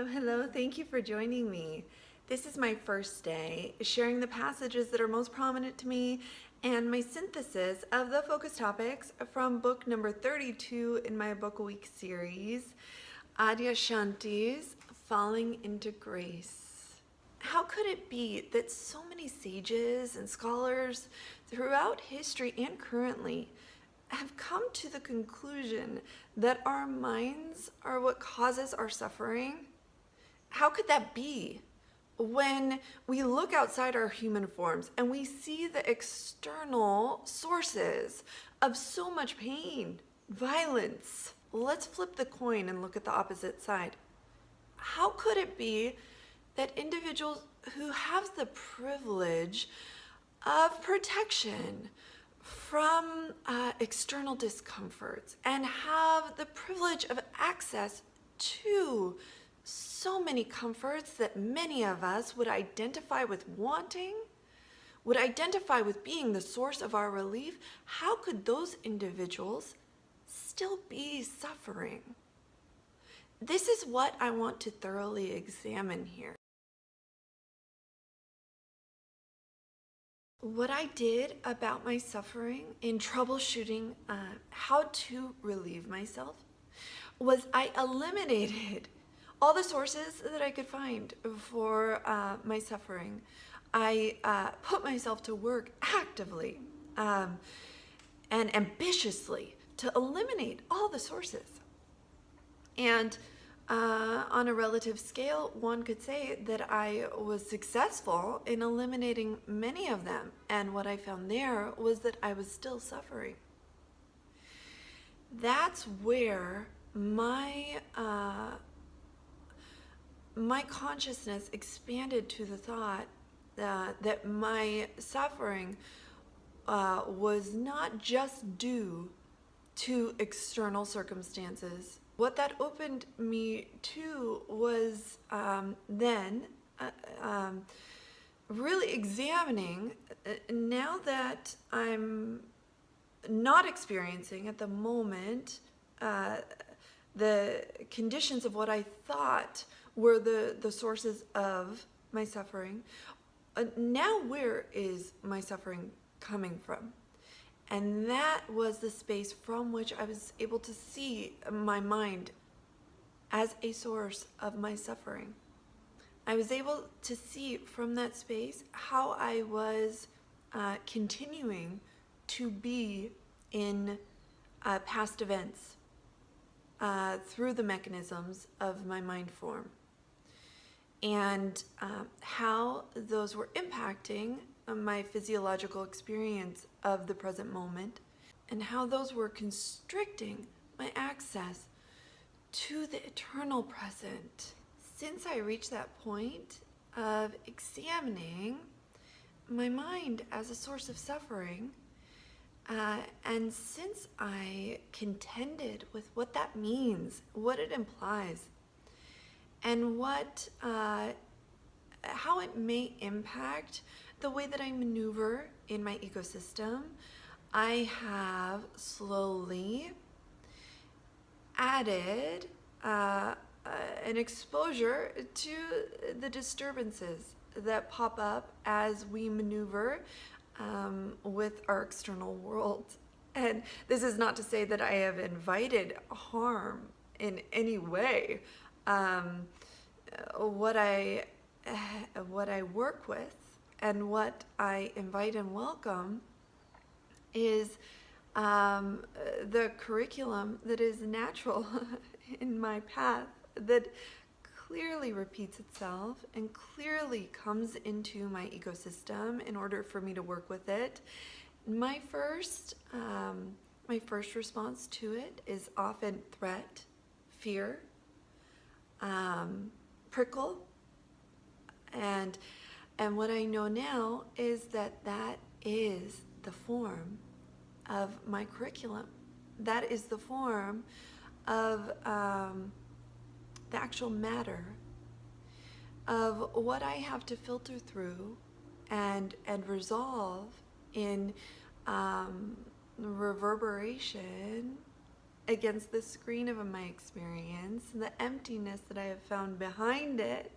Hello. Thank you for joining me. This is my first day sharing the passages that are most prominent to me and my synthesis of the focus topics from book number 32 in my Book a Week series, Adyashanti's Falling into Grace. How could it be that so many sages and scholars throughout history and currently have come to the conclusion that our minds are what causes our suffering? How could that be when we look outside our human forms and we see the external sources of so much pain, violence? Let's flip the coin and look at the opposite side. How could it be that individuals who have the privilege of protection from external discomforts and have the privilege of access to so many comforts that many of us would identify with wanting, would identify with being the source of our relief, how could those individuals still be suffering? This is what I want to thoroughly examine here. What I did about my suffering in troubleshooting how to relieve myself was I eliminated all the sources that I could find for my suffering. I put myself to work actively and ambitiously to eliminate all the sources. And on a relative scale, one could say that I was successful in eliminating many of them. And what I found there was that I was still suffering. That's where my consciousness expanded to the thought that my suffering was not just due to external circumstances. What that opened me to was then really examining, now that I'm not experiencing at the moment the conditions of what I thought were the sources of my suffering, now where is my suffering coming from? And that was the space from which I was able to see my mind as a source of my suffering. I was able to see from that space how I was continuing to be in past events through the mechanisms of my mind form, and how those were impacting my physiological experience of the present moment, and how those were constricting my access to the eternal present. Since I reached that point of examining my mind as a source of suffering, and since I contended with what that means, what it implies, and what how it may impact the way that I maneuver in my ecosystem, I have slowly added an exposure to the disturbances that pop up as we maneuver with our external world. And this is not to say that I have invited harm in any way. What I work with and what I invite and welcome is the curriculum that is natural in my path, that clearly repeats itself and clearly comes into my ecosystem in order for me to work with it. My first response to it is often threat, fear, prickle, and what I know now is that that is the form of my curriculum. That is the form of the actual matter of what I have to filter through and resolve in reverberation against the screen of my experience and the emptiness that I have found behind it,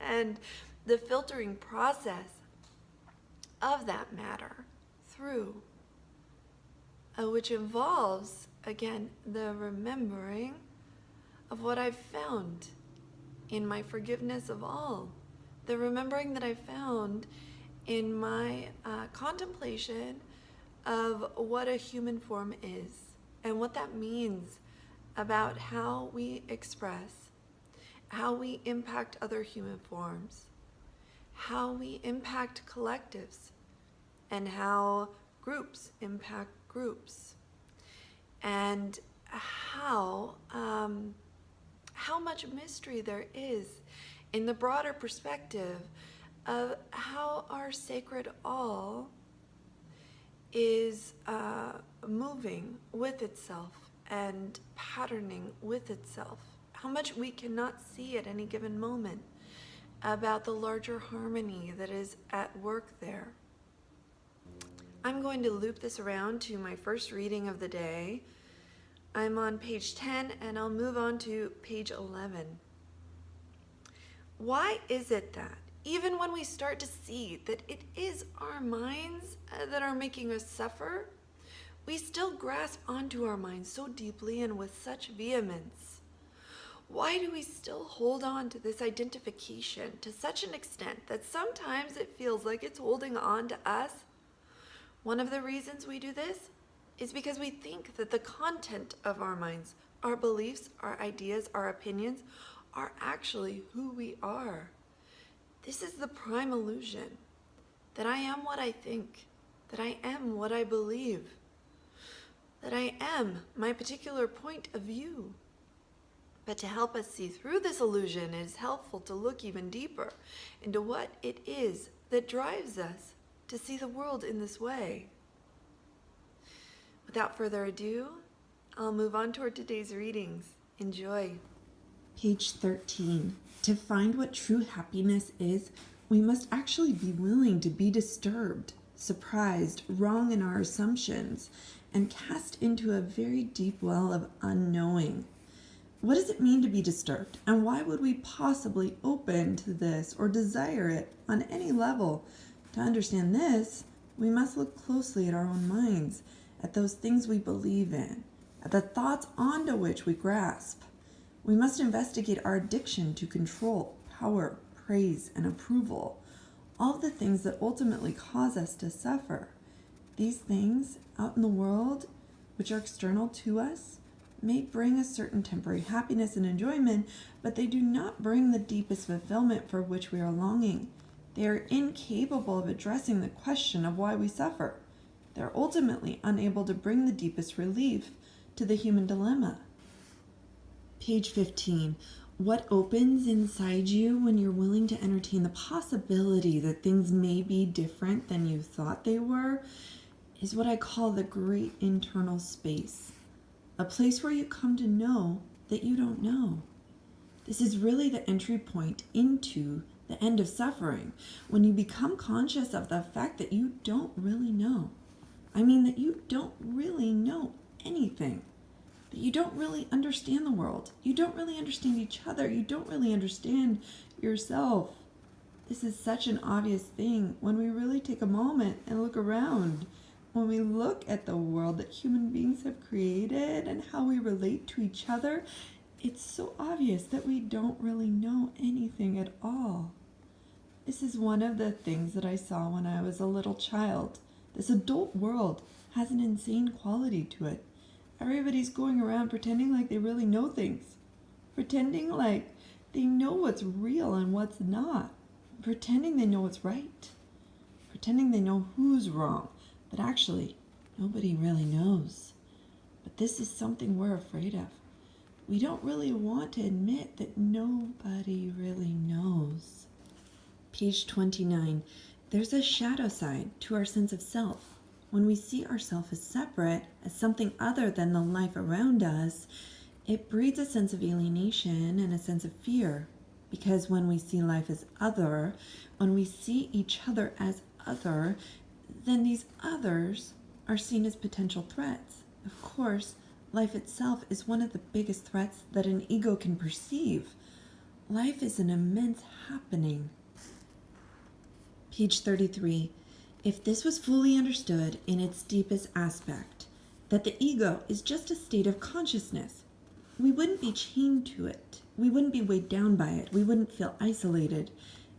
and the filtering process of that matter through, which involves, again, the remembering of what I've found in my forgiveness of all, the remembering that I found in my contemplation of what a human form is and what that means about how we express, how we impact other human forms, how we impact collectives, and how groups impact groups, and how much mystery there is in the broader perspective of how our sacred all is moving with itself and patterning with itself. How much we cannot see at any given moment about the larger harmony that is at work there. I'm going to loop this around to my first reading of the day. I'm on page 10 and I'll move on to page 11. Why is it that even when we start to see that it is our minds that are making us suffer, we still grasp onto our minds so deeply and with such vehemence? Why do we still hold on to this identification to such an extent that sometimes it feels like it's holding on to us? One of the reasons we do this is because we think that the content of our minds, our beliefs, our ideas, our opinions, are actually who we are. This is the prime illusion, that I am what I think, that I am what I believe, that I am my particular point of view. But to help us see through this illusion, it is helpful to look even deeper into what it is that drives us to see the world in this way. Without further ado, I'll move on toward today's readings. Enjoy. Page 13. To find what true happiness is, we must actually be willing to be disturbed, surprised, wrong in our assumptions, and cast into a very deep well of unknowing. What does it mean to be disturbed, and why would we possibly open to this or desire it on any level? To understand this, we must look closely at our own minds, at those things we believe in, at the thoughts onto which we grasp. We must investigate our addiction to control, power, praise, and approval, all of the things that ultimately cause us to suffer. These things out in the world, which are external to us, may bring a certain temporary happiness and enjoyment, but they do not bring the deepest fulfillment for which we are longing. They are incapable of addressing the question of why we suffer. They are ultimately unable to bring the deepest relief to the human dilemma. Page 15. What opens inside you when you're willing to entertain the possibility that things may be different than you thought they were is what I call the great internal space. A place where you come to know that you don't know. This is really the entry point into the end of suffering, when you become conscious of the fact that you don't really know. I mean that you don't really know anything. That you don't really understand the world. You don't really understand each other. You don't really understand yourself. This is such an obvious thing when we really take a moment and look around. When we look at the world that human beings have created and how we relate to each other, it's so obvious that we don't really know anything at all. This is one of the things that I saw when I was a little child. This adult world has an insane quality to it. Everybody's going around pretending like they really know things. Pretending like they know what's real and what's not. Pretending they know what's right. Pretending they know who's wrong. But actually, nobody really knows. But this is something we're afraid of. We don't really want to admit that nobody really knows. Page 29. There's a shadow side to our sense of self. When we see ourselves as separate, as something other than the life around us, it breeds a sense of alienation and a sense of fear. Because when we see life as other, when we see each other as other, then these others are seen as potential threats. Of course, Life itself is one of the biggest threats that an ego can perceive. Life is an immense happening. Page 33. If this was fully understood in its deepest aspect, that the ego is just a state of consciousness, we wouldn't be chained to it. We wouldn't be weighed down by it. We wouldn't feel isolated.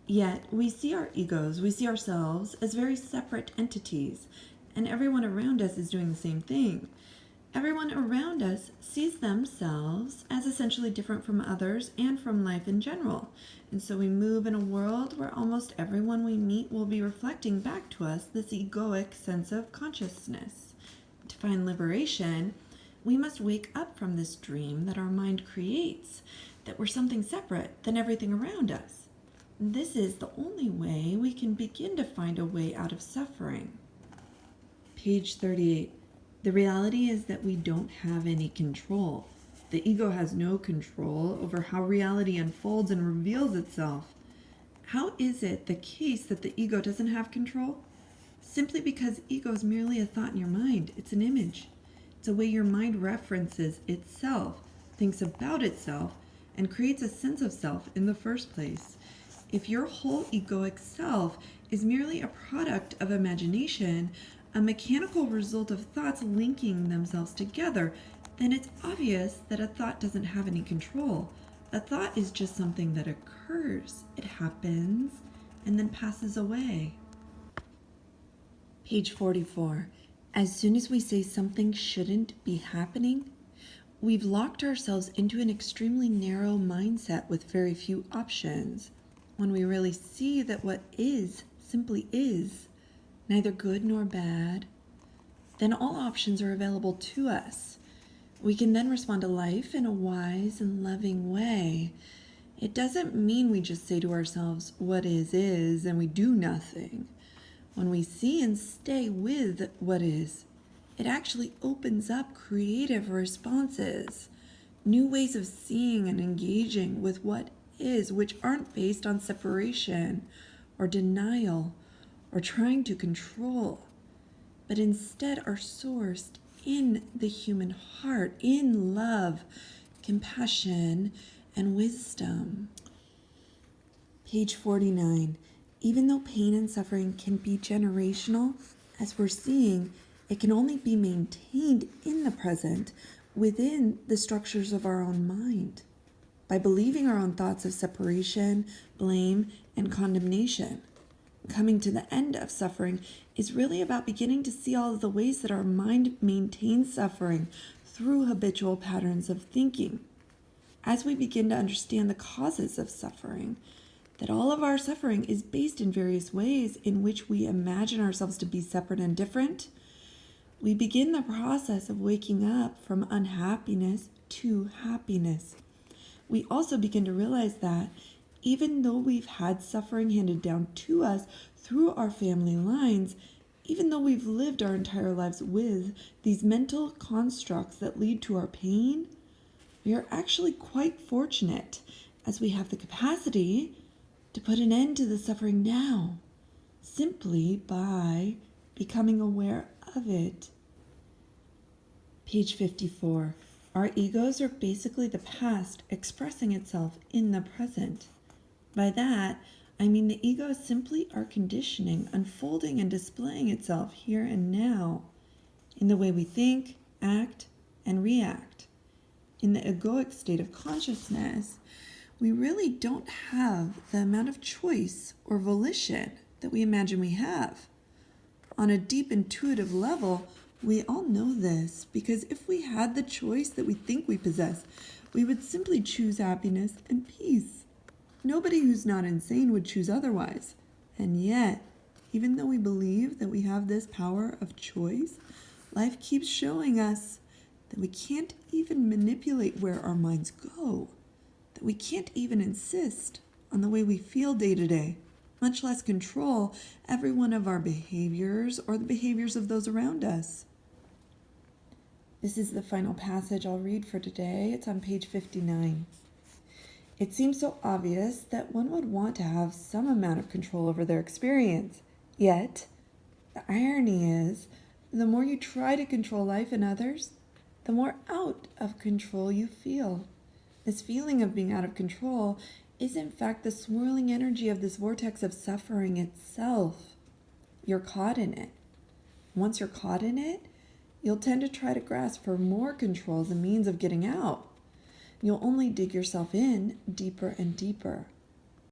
Yet we see our egos, we see ourselves as very separate entities, and everyone around us is doing the same thing. Everyone around us sees themselves as essentially different from others and from life in general. And so we move in a world where almost everyone we meet will be reflecting back to us this egoic sense of consciousness. To find liberation, we must wake up from this dream that our mind creates, that we're something separate than everything around us. This is the only way we can begin to find a way out of suffering. Page 38. The reality is that we don't have any control. The ego has no control over how reality unfolds and reveals itself. How is it the case that the ego doesn't have control? Simply because ego is merely a thought in your mind. It's an image. It's a way your mind references itself, thinks about itself, and creates a sense of self in the first place. If your whole egoic self is merely a product of imagination, a mechanical result of thoughts linking themselves together, then it's obvious that a thought doesn't have any control. A thought is just something that occurs. It happens and then passes away. Page 44. As soon as we say something shouldn't be happening, we've locked ourselves into an extremely narrow mindset with very few options. When we really see that what is simply is, neither good nor bad, then all options are available to us. We can then respond to life in a wise and loving way. It doesn't mean we just say to ourselves, what is, and we do nothing. When we see and stay with what is, it actually opens up creative responses, new ways of seeing and engaging with what is, which aren't based on separation or denial or trying to control, but instead are sourced in the human heart, in love, compassion, and wisdom. Page 49. Even though pain and suffering can be generational, as we're seeing, it can only be maintained in the present within the structures of our own mind, by believing our own thoughts of separation, blame, and condemnation. Coming to the end of suffering is really about beginning to see all of the ways that our mind maintains suffering through habitual patterns of thinking. As we begin to understand the causes of suffering, that all of our suffering is based in various ways in which we imagine ourselves to be separate and different, we begin the process of waking up from unhappiness to happiness. We also begin to realize that even though we've had suffering handed down to us through our family lines, even though we've lived our entire lives with these mental constructs that lead to our pain, we are actually quite fortunate as we have the capacity to put an end to the suffering now, simply by becoming aware of it. Page 54. Our egos are basically the past expressing itself in the present. By that, I mean the ego is simply our conditioning unfolding and displaying itself here and now in the way we think, act, and react. In the egoic state of consciousness, we really don't have the amount of choice or volition that we imagine we have. On a deep intuitive level, we all know this because if we had the choice that we think we possess, we would simply choose happiness and peace. Nobody who's not insane would choose otherwise. And yet, even though we believe that we have this power of choice, life keeps showing us that we can't even manipulate where our minds go, that we can't even insist on the way we feel day to day, much less control every one of our behaviors or the behaviors of those around us. This is the final passage I'll read for today. It's on page 59. It seems so obvious that one would want to have some amount of control over their experience. Yet, the irony is, the more you try to control life and others, the more out of control you feel. This feeling of being out of control is in fact the swirling energy of this vortex of suffering itself. You're caught in it. Once you're caught in it, you'll tend to try to grasp for more control as a means of getting out. You'll only dig yourself in deeper and deeper.